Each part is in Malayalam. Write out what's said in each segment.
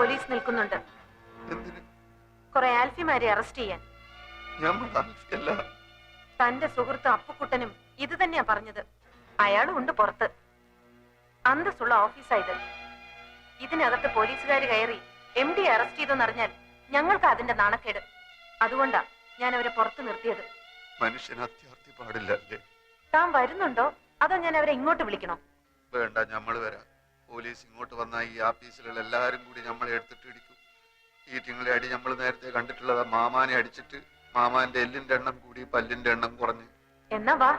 പോലീസ് നിൽക്കുന്നുണ്ട്. കുറെ ആൽഫിമാരെ അറസ്റ്റ് ചെയ്യാൻ. തന്റെ സുഹൃത്ത് അപ്പുക്കുട്ടനും ഇത് തന്നെയാ പറഞ്ഞത്. അയാളും ഉണ്ട് പുറത്ത്. അന്തസ്സുള്ള ഓഫീസായത്. ഇതിനകത്ത് പോലീസുകാർ കയറി MD അറസ്റ്റ് ചെയ്തെന്നറിഞ്ഞാൽ ഞങ്ങൾക്ക് അതിന്റെ നാണക്കേട്. അതുകൊണ്ടാ ഞാൻ അവരെ പുറത്ത് നിർത്തിയത്. മനുഷ്യന് അത്യാർത്ഥി പാടില്ലല്ലേ? താൻ വരുന്നുണ്ടോ അതോ ഞാൻ അവരെ ഇങ്ങോട്ട് വിളിക്കണോ? വേണ്ട, ഞമ്മള് വരാം. പോലീസ് ഇങ്ങോട്ട് വന്നാൽ ഈ ആഫീസിലുള്ള എല്ലാരും കൂടി നമ്മളെ എടുത്തിട്ട് ഇടിക്കും. ഈ തിങ്ങളെ അടി നമ്മൾ നേരത്തെ കണ്ടിട്ടുള്ളത്. മാമാനെ അടിച്ചിട്ട് മാമാന്റെ എല്ലിന്റെ എണ്ണം കൂടി പല്ലിന്റെ എണ്ണം കുറഞ്ഞ്. എന്നാ വാ.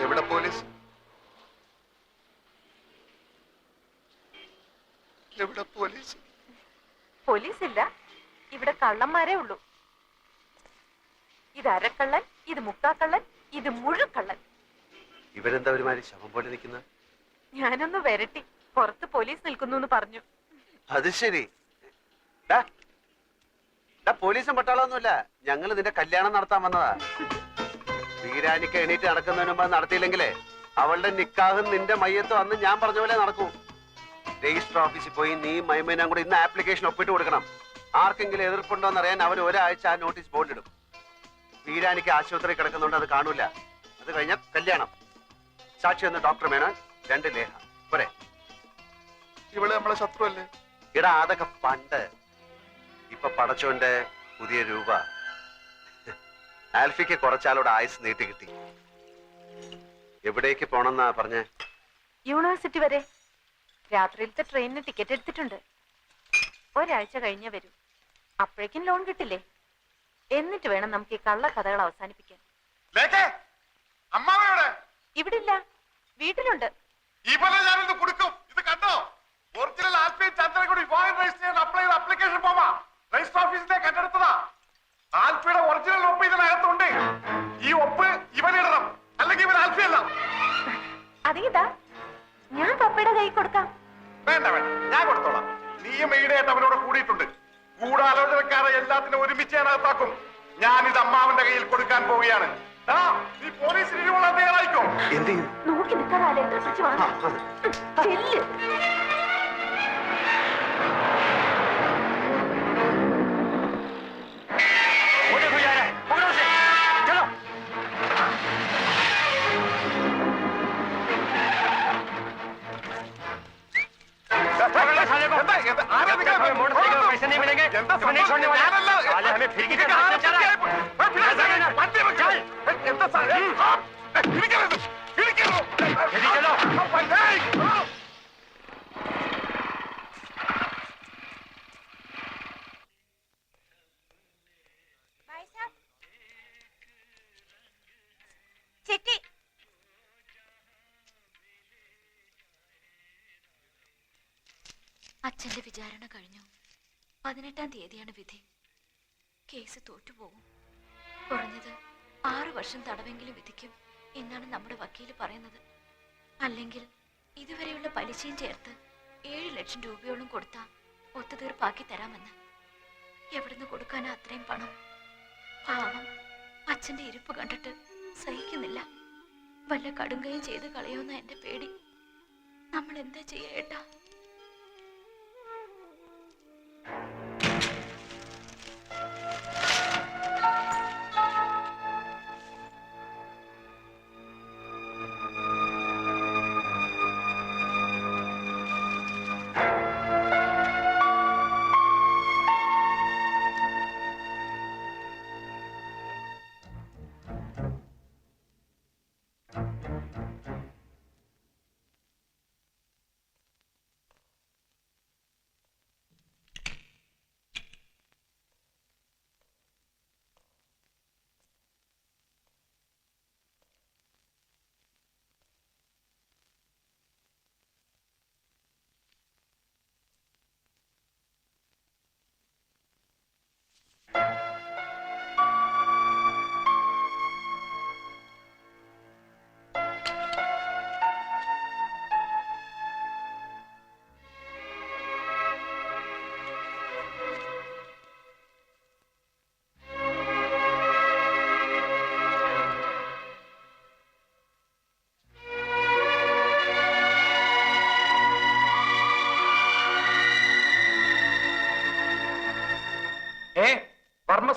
എവിടെ പോലീസ്? എവിടെ പോലീസ്? പോലീസ് ഇല്ല, ഇവിടെ കള്ളന്മാരേ ഉള്ളൂ. ഇത് അരക്കള്ളൻ, ഇത് മുക്കാക്കള്ളൻ, ഇത് മുഴുക്കള്ളൻ. ഇവരെന്താ ഒരുമാതിരി ശവം പോലെ നിൽക്കുന്ന? ഞാനൊന്ന് വരട്ടി. പുറത്ത് പോലീസ് നിൽക്കുന്നു എന്ന് പറഞ്ഞു. അത് ശരി. പോലീസും പട്ടാളൊന്നുമില്ല, ഞങ്ങൾ നിന്റെ കല്യാണം നടത്താൻ വന്നതാ. വീരാനിക്ക് എണീറ്റ് നടക്കുന്നതിന് മുമ്പ് നടത്തിയില്ലെങ്കിലേ അവളുടെ നിക്കാഹും നിന്റെ മയ്യത്തും അന്ന് ഞാൻ പറഞ്ഞ പോലെ നടക്കൂ. രജിസ്റ്റർ ഓഫീസിൽ പോയി നീ മൈമേനും കൂടി ഇന്ന് ആപ്ലിക്കേഷൻ ഒപ്പിട്ട് കൊടുക്കണം. ആർക്കെങ്കിലും എതിർപ്പുണ്ടോ എന്നറിയാൻ അവർ ഒരാഴ്ച ആ നോട്ടീസ് ബോർഡിടും. വീരാനിക്ക് ആശുപത്രി കിടക്കുന്നുണ്ട്, അത് കാണൂല. അത് കഴിഞ്ഞ കല്യാണം. സാക്ഷി ഒന്ന് ഡോക്ടർ മേനോൻ, 2 ലേഹ പോരെ. ഇവിടെ നമ്മളെ ശത്രു അല്ലേ? ഇടാ അതൊക്കെ പണ്ട്. ഇപ്പൊ പടച്ചോന്റെ പുതിയ രൂപ. ആൽഫിക്ക് കുറച്ചാലോട് ആയുസ് നീട്ടി കിട്ടി. എവിടേക്ക് പോണെന്നാ പറഞ്ഞേ? യൂണിവേഴ്സിറ്റി വരെ. രാത്രിയിലത്തെ ട്രെയിനിന് ടിക്കറ്റ് എടുത്തിട്ടുണ്ട്. ഒരാഴ്ച കഴിഞ്ഞേ വരൂ. അപ്പോഴേക്കും ലോൺ കിട്ടില്ലേ? എന്നിട്ട് വേണം നമുക്ക് ഈ കള്ള കഥകൾ അവസാനിപ്പിക്കാൻ. ഇവിടെ ഇല്ല, വീട്ടിലുണ്ട്. അതിതാ ഞാൻ പപ്പയുടെ കൈ കൊടുക്കാം. വേണ്ട വേണ്ട, ഞാൻ കൊടുത്തോളാം. നീയും ഈടായിട്ട് അവനോട് കൂടിയിട്ടുണ്ട്. ഗൂഢാലോചനക്കാരെ എല്ലാത്തിനും ഒരുമിച്ച് അകത്താക്കും. ഞാനിത് അമ്മാവന്റെ കയ്യിൽ കൊടുക്കാൻ പോവുകയാണ്. നീ പോലീസിന് ഇരുകൊള്ളാൻ തയ്യാറായിക്കോ? നോക്കി നിൽക്കാതെ पैसे नहीं मिलेंगे, नहीं छोड़ने वाले। साले हमें फिर की तरह चल रहा है। അച്ഛന്റെ വിചാരണ കഴിഞ്ഞു. 18-ാം തീയതിയാണ് വിധി. കേസ് തോറ്റുപോകും. കുറഞ്ഞത് 6 വർഷം തടവെങ്കിലും വിധിക്കും എന്നാണ് നമ്മുടെ വക്കീല് പറയുന്നത്. അല്ലെങ്കിൽ ഇതുവരെയുള്ള പലിശയും ചേർത്ത് 7 ലക്ഷം രൂപയോളം കൊടുത്താ ഒത്തുതീർപ്പാക്കി തരാമെന്ന്. എവിടുന്ന് കൊടുക്കാനാ അത്രയും പണം? പാവം അച്ഛന്റെ ഇരിപ്പ് കണ്ടിട്ട് സഹിക്കുന്നില്ല. വല്ല കടുങ്കയും ചെയ്ത് കളയോന്ന എന്റെ പേടി. നമ്മൾ എന്താ ചെയ്യേട്ടാ?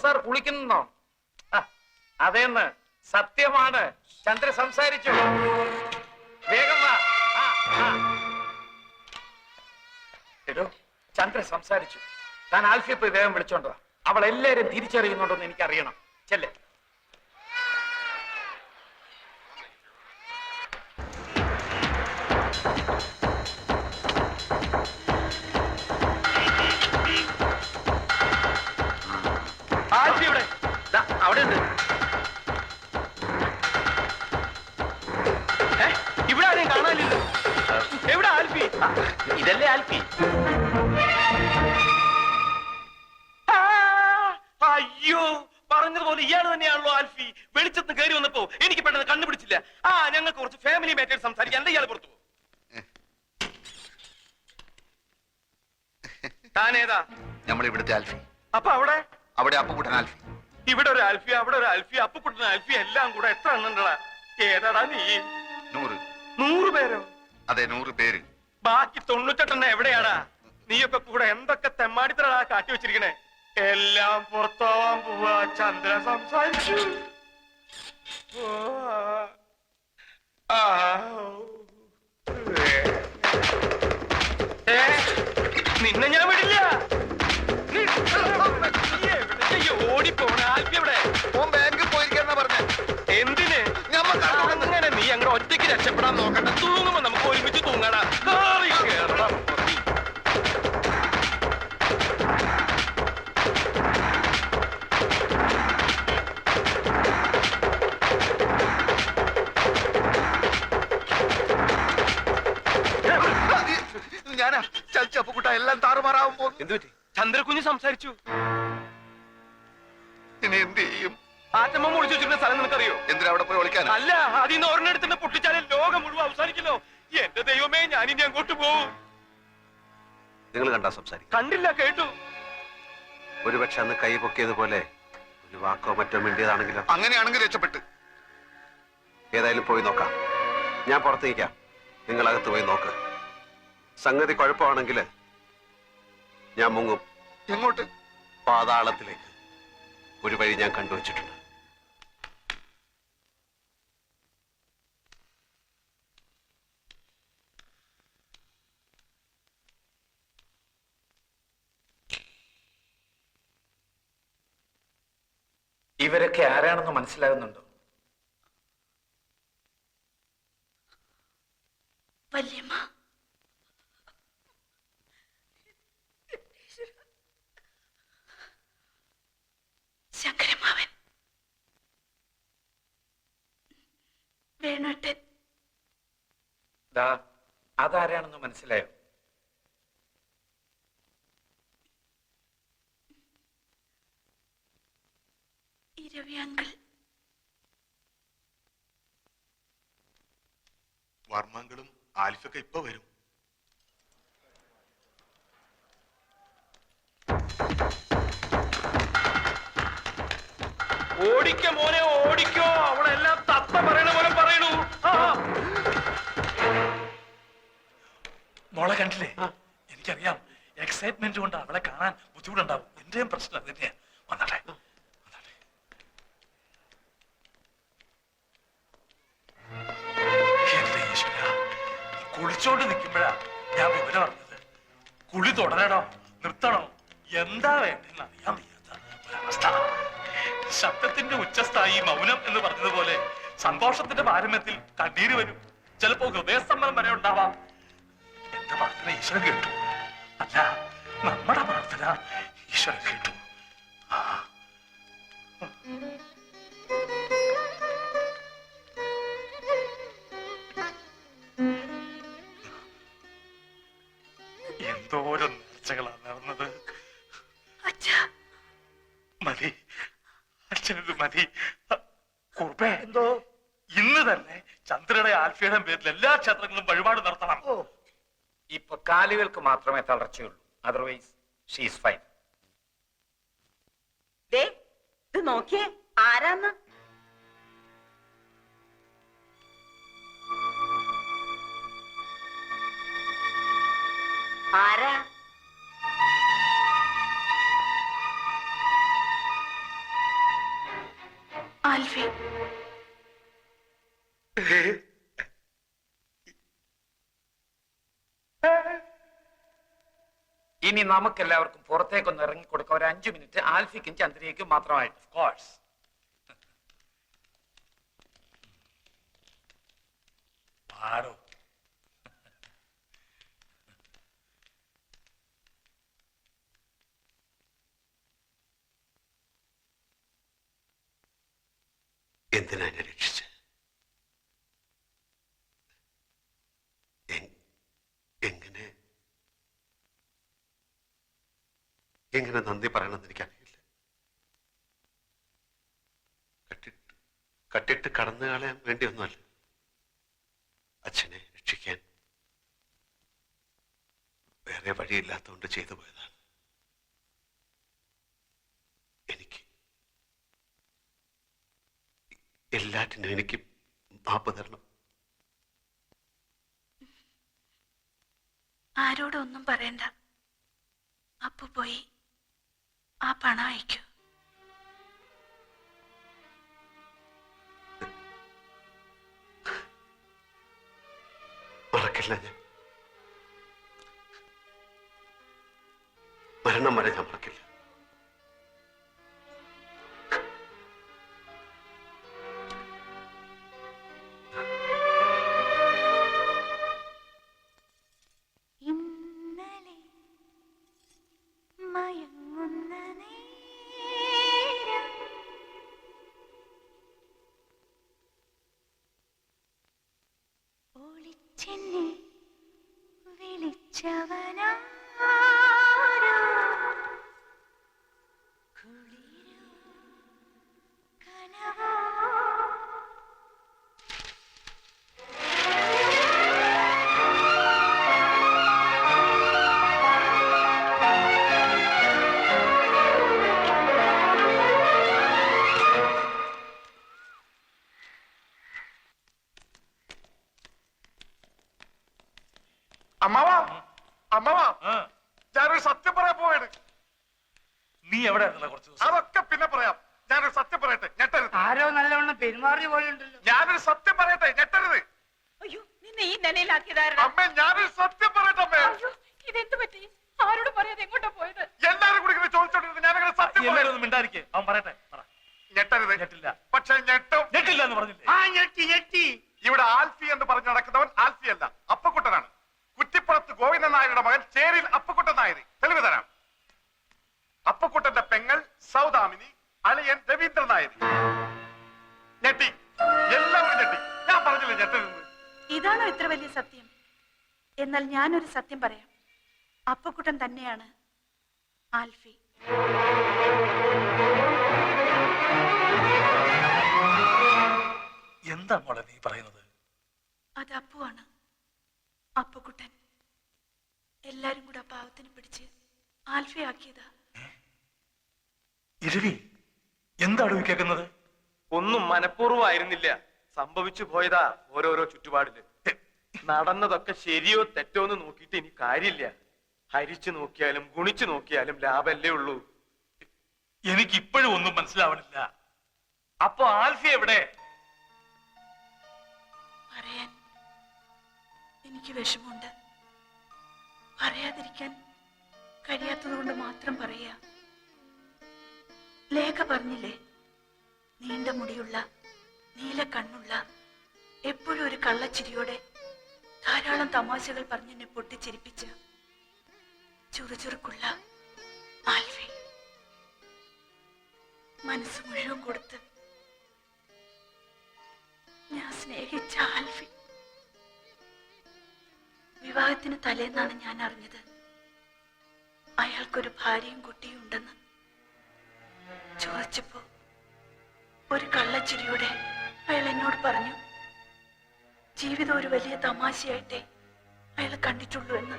സാർ കുളിക്കുന്നോ? അതേന്ന് സത്യമാണ്. ചന്ദ്ര സംസാരിച്ചു. വേഗം വാ. എടോ, ചന്ദ്ര സംസാരിച്ചു. താൻ ആൽഫിയെ പോയി വേഗം വിളിച്ചോണ്ടോ. അവൾ എല്ലാരും തിരിച്ചറിയുന്നുണ്ടോന്ന് എനിക്കറിയണം. ചെല്ലേ. ആൽഫി ഇവിടെ അവിടെ ഉണ്ട്. ഇവിടെ ആരെയും കാണാനില്ലല്ലോ. എവിടെ ആൽഫി? ഇതല്ലേ ആൽഫി? അയ്യോ, പറഞ്ഞതുപോലെ ഇയാൾ തന്നെയാണല്ലോ ആൽഫി. വെളിച്ചത്ത് കയറി വന്നപ്പോ എനിക്ക് പെട്ടെന്ന് കണ്ടുപിടിച്ചില്ല. ഞങ്ങൾക്ക് കുറച്ച് ഫാമിലി മാറ്റേഴ്സ് സംസാരിക്കാൻ. എന്താ ഇയാൾ പുറത്തു? താനേതാ? നമ്മൾ ഇവിടുത്തെ ആൽഫി. അപ്പൊ അവിടെ അവിടെ അപ്പുകുട്ടൻ ആൽഫി. ഇവിടെ ഒരു ആൽഫി, അവിടെ ഒരു ആൽഫി, അപ്പുകുട്ടൻ ആൽഫി, എല്ലാം കൂടെ എത്ര എണ്ണണ്ടടാ? ഏതാടാ നീ? 100. 100 പേരോ? അതെ, 100 പേര്. ബാക്കി 98 എവിടെയാടാ? നീയൊക്കെ കൂടെ എന്തൊക്കെ തെമ്മാടിത്തരടാ കാട്ടി വെച്ചിരിക്കണേ? എല്ലാം പുറത്താവാൻ പോവാ. ചന്ദ്ര സംസാരിച്ചു. നിന്നെ ഞാൻ വിടില്ല. ഓടിപ്പോണ ആൽഫി എവിടെ? ബാങ്കിൽ പോയിരിക്കാന്നാ പറഞ്ഞേ. എന്തിന്? അങ്ങനെ നീ അങ്ങനെ ഒറ്റയ്ക്ക് രക്ഷപ്പെടാൻ നോക്കണ്ട. തൂങ്ങുമ്പോ നമുക്ക് ഒരുമിച്ച് തൂങ്ങടാ. ഞാനാ ചപ്പുകുട്ട എല്ലാം താറുമാറാവും പോകുന്നു. എന്ത് പറ്റി? ചന്ദ്രകുഞ്ഞ് സംസാരിച്ചു. ഇനി എന്ത് ചെയ്യും? ആറ്റമ്മ ഒളിച്ചു വെച്ചിരുന്ന സ്ഥലം നിനക്കറിയോ? എന്തിനാ അവിടെ പോയി ഒളിക്കാനാ? അല്ല, അതിന്ന് ഒരെണ്ണെടുത്ത് പൊട്ടിച്ചാലേ ലോകം മുഴുവൻ അവസാനിക്കല്ലോ. എന്റെ ദൈവമേ, ഞാനിനി അങ്ങോട്ട് പോവും. നിങ്ങൾ കണ്ടാ സംസാരിക്കും? കണ്ടില്ല, കേട്ടു. ഒരുപക്ഷെ അന്ന് കൈ പൊക്കിയതുപോലെ ഒരു വാക്കോ മറ്റോ മിണ്ടിയതാണെങ്കിലോ? അങ്ങനെയാണെങ്കിൽ രക്ഷപ്പെട്ട്. ഏതായാലും പോയി നോക്കാം. ഞാൻ പുറത്ത് നിൽക്കാം, നിങ്ങൾ അകത്ത് പോയി നോക്ക്. സംഗതി കുഴപ്പമാണെങ്കിൽ ഞാൻ മുങ്ങും. എങ്ങോട്ട്? പാതാളത്തിലേക്ക്. ഒരു വഴി ഞാൻ കണ്ടുവച്ചിട്ടുണ്ട്. ഇവരൊക്കെ ആരാണെന്ന് മനസ്സിലാകുന്നുണ്ടോ? വല്യമ്മ, ശങ്കരമാവൻ, വേണോട്ടൻ. അതാരാണെന്ന് മനസ്സിലായോ? ഇരവിയാങ്കൾ. വർമ്മങ്ങളും ആൽഫൊക്കെ ഇപ്പൊ വരും. ഓടിക്കോ മോനെ, ഓടിക്കോ. അവളെല്ലാം തത്ത പറയണ പോലെ പറയണു. മോളെ കണ്ടില്ലേ? എനിക്കറിയാം, എക്സൈറ്റ്മെന്റ് കൊണ്ട് അവളെ കാണാൻ ബുദ്ധിമുട്ടുണ്ടാവും. എന്റെയും പ്രശ്നം തന്നെയാ. വന്നട്ടെ. എന്റെ ഈശ്വര, കുളിച്ചോണ്ട് നിൽക്കുമ്പോഴാ ഞാൻ വിവരം അറിഞ്ഞത്. കുളി തുടരണോ നിർത്തണോ എന്താ വേണ്ടെന്ന് അറിയാൻ വയ്യാത്ത ഒരവസ്ഥ. ശബ്ദത്തിന്റെ ഉച്ചസ്ഥായി മൗനം എന്ന് പറഞ്ഞതുപോലെ സന്തോഷത്തിന്റെ പാരമ്യത്തിൽ കണ്ണീര് വരും. ചിലപ്പോ ഹൃദയസ്തംഭനം വരെ ഉണ്ടാവാം. എന്റെ പ്രാർത്ഥന ഈശ്വരൻ കേട്ടു. അല്ല, നമ്മുടെ പ്രാർത്ഥന ഈശ്വരൻ കേട്ടു. എന്തോരം നേർച്ചകളാണ് നടന്നത്. മതി, അച്ഛനത് മതി. കുറുപ്പേ, എന്തോ ഇന്ന് തന്നെ ചന്ദ്രയുടെ ആൽഫയുടെ പേരിൽ എല്ലാ ക്ഷേത്രങ്ങളും വഴിപാട് നടത്തണം. ഇപ്പൊ കാലുകൾക്ക് മാത്രമേ തളർച്ചയുള്ളൂ. Otherwise she's fine. ഇത് നോക്കിയേ, ആരാന്ന്? ആരാ? ആൽഫി, ഇനി നമുക്കെല്ലാവർക്കും പുറത്തേക്കൊന്ന് ഇറങ്ങിക്കൊടുക്കാം. ഒരു 5 മിനിറ്റ് ആൽഫിക്കും ചന്ദ്രയ്ക്കും മാത്രമായിട്ട്. Of course. ആരോ എന്തിനാ എന്നെ രക്ഷിച്ച്? എങ്ങനെ എങ്ങനെ നന്ദി പറയണമെന്ന് എനിക്കറിയില്ല. കട്ടിട്ട് കടന്നു കളയാൻ വേണ്ടിയൊന്നുമല്ല, അച്ഛനെ രക്ഷിക്കാൻ വേറെ വഴിയില്ലാത്തതുകൊണ്ട് ചെയ്തു പോയതാണ്. എനിക്ക് എല്ലാറ്റിനും എനിക്ക് മാപ്പ് തരണം. ആരോടും ഒന്നും പറയണ്ട. അപ്പു പോയി ആ പണം അയക്കൂ. മറക്കില്ല ഞാൻ. മരണം വരെ ഞാൻ മറക്കില്ല. അമ്മാവാ, അമ്മാവാ, ഞാനൊരു സത്യം പറയാൻ പോവാണ്. നീ എവിടെ ആയിരുന്നല്ലോ കുറച്ച് ദിവസം? അതൊക്കെ പിന്നെ പറയാം. ഞാനൊരു സത്യം പറയട്ടെ, ഞെട്ടരുത്. ആരോ നല്ലവണ്ണം പെരുമാറിയ പോലെ ഉണ്ടല്ലോ. ഞാനൊരു സത്യം പറയട്ടെ, ഞെട്ടരുത്. അയ്യോ, നിന്നെ ഈ നിലയിലാക്കിയതായിരുന്നു. അമ്മേ, ഞാനൊരു സത്യം പറയട്ടെ അമ്മേ. അയ്യോ, ഇതെന്ത് പറ്റി? ആരോട് പറയാതെ എങ്ങോട്ടാ പോയത്? എല്ലാരും കൂടി ഇങ്ങനെ ചോദിച്ചോണ്ടിരുന്നു. ഞാനങ്ങനെ സത്യം എല്ലാരും ഒന്നും മിണ്ടായിരിക്കേ. അവൻ പറയട്ടെ. പറ. ഞെട്ടരുത്. ഞെട്ടില്ല. പക്ഷെ ഞെട്ടും. ഞെട്ടില്ല എന്ന് പറഞ്ഞില്ലേ? ആ, ഞെട്ടി ഞെട്ടി. ഇവിടെ ആൽഫി എന്ന് പറഞ്ഞു നടക്കുന്നവൻ ആൽഫി അല്ല, അപ്പക്കുട്ടനാണ്. കുറ്റിപ്പുറത്ത് ഗോവിന്ദൻ നായരുടെ മകൻ ചേരിൽ അപ്പക്കുട്ടൻ നായർ. തെളിവ് തരാം. അപ്പക്കുട്ടന്റെ പെങ്ങൾ സൗദാമിനി, അളിയൻ രവീന്ദ്രൻ നായർ. ഞെട്ടി, എല്ലാവരും ഞെട്ടി. ഞാൻ പറഞ്ഞില്ലേ ഞെട്ടരുത്. ഇതാണോ ഇത്ര വലിയ സത്യം? എന്നാൽ ഞാനൊരു സത്യം പറയാം. അപ്പക്കുട്ടൻ തന്നെയാണ് ആൽഫി. എന്താ മോളെ നീ പറയുന്നത്? അത് അപ്പുവാണ്. അപ്പക്കുട്ടൻ എല്ലാരും കൂടെ ആ പാവത്തിന് പിടിച്ച് ആൽഫി ആക്കിയതാ. ഇരവി, എന്താണ് കേൾക്കുന്നത്? ഒന്നും മനഃപൂർവ്വമായിരുന്നില്ല, സംഭവിച്ചു പോയതാ ഓരോരോ ചുറ്റുപാടില്. നടന്നതൊക്കെ ശരിയോ തെറ്റോ എന്ന് നോക്കിയിട്ട് ഇനി കാര്യമില്ല. ഹരിച്ചു നോക്കിയാലും ഗുണിച്ചു നോക്കിയാലും ലാഭല്ലേ ഉള്ളൂ. എനിക്ക് ഇപ്പോഴും ഒന്നും മനസ്സിലാവണില്ല. അപ്പൊ ആൽഫി എവിടെ? പറയാൻ എനിക്ക് വിഷമമുണ്ട്. പറയാതിരിക്കാൻ കഴിയാത്തത് കൊണ്ട് മാത്രം പറയാ. ലേഖ പറഞ്ഞില്ലേ, നീണ്ട മുടിയുള്ള, നീല കണ്ണുള്ള, എപ്പോഴും ഒരു കള്ളച്ചിരിയോടെ ധാരാളം തമാശകൾ പറഞ്ഞെന്നെ പൊട്ടിച്ചിരിപ്പിച്ച ചുറുചുറുക്കുള്ള ആൽഫി. മനസ്സ് മുഴുവൻ കൊടുത്ത് ഞാൻ സ്നേഹിച്ച ആൽഫി. വിവാഹത്തിന് തലേന്നാണ് ഞാൻ അറിഞ്ഞത് അയാൾക്കൊരു ഭാര്യയും കുട്ടിയും ഉണ്ടെന്ന്. ചോദിച്ചപ്പോ ഒരു കള്ളച്ചിരിയോടെ അയാൾ എന്നോട് പറഞ്ഞു, ജീവിതം ഒരു വലിയ തമാശയായിട്ടേ അയാൾ കണ്ടിട്ടുള്ളൂ എന്ന്.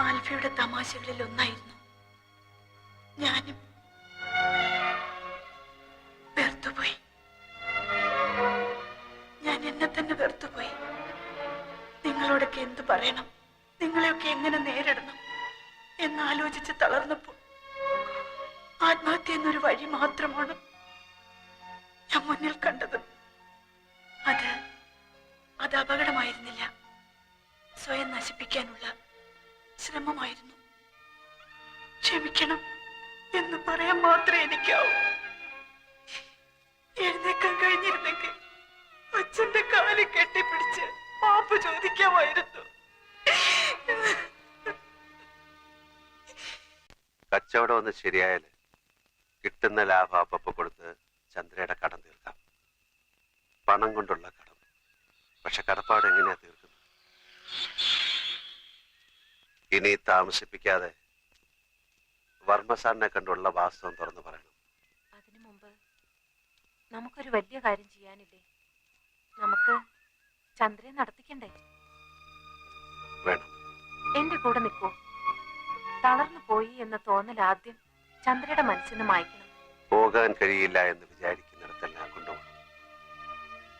ആൽഫിയുടെ തമാശകളിൽ ഒന്നായിരുന്നു. ഞാനും വെറുത്തുപോയി. ഞാൻ എന്നെ തന്നെ വെറുത്തുപോയി. നിങ്ങളോടൊക്കെ എന്തു പറയണം, നിങ്ങളെയൊക്കെ എങ്ങനെ നേരിടണം എന്നാലോചിച്ച് തളർന്നപ്പോൾ ആത്മഹത്യ എന്നൊരു വഴി മാത്രമാണ് ഞാൻ മുന്നിൽ കണ്ടത്. അത് അപകടമായിരുന്നില്ല, സ്വയം നശിപ്പിക്കാനുള്ള ശ്രമമായിരുന്നു. ക്ഷമിക്കണം എന്ന് പറയാൻ മാത്രമേ എനിക്കാവൂ. എഴുന്നേക്കാൻ കഴിഞ്ഞിരുന്നെങ്കിൽ അച്ഛന്റെ കാല് കെട്ടിപ്പിടിച്ച് മാപ്പ് ചോദിക്കാമായിരുന്നു. കച്ചവടം ഒന്ന് ശരിയായാല് കിട്ടുന്ന ലാഭം അപ്പ കൊടുത്ത് ചന്ദ്രയുടെ കടം തീർക്കാം. പണം കൊണ്ടുള്ള കടം. പക്ഷെ കടപ്പാട് എങ്ങനെയാ തീർക്കുന്നത്? ഇനി താമസിപ്പിക്കാതെ വർമ്മ സാറിനെ കണ്ടുള്ള വാസ്തവം തുറന്നു പറയണം. അതിനു മുമ്പ് നമുക്കൊരു വലിയ കാര്യം ചെയ്യാനില്ലേ? നമുക്ക് ചന്ദ്രയെ നടത്തിക്കണ്ടേ? വേണം. എന്റെ കൂടെ നിൽക്കൂ. തളർന്നു പോയി എന്ന തോന്നൽ ആദ്യം ചന്ദ്രയുടെ മനസ്സിൽ നിന്ന് മായ്ക്കണം. പോകാൻ കഴിയില്ല എന്ന് വിചാരിക്കുന്നിടത്തെല്ലാം കൊണ്ടുപോകണം.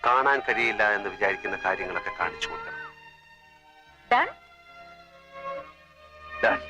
കാണാൻ കഴിയില്ല എന്ന് വിചാരിക്കുന്ന കാര്യങ്ങളൊക്കെ കാണിച്ചു കൊടുക്കണം. ഡൺ. Done.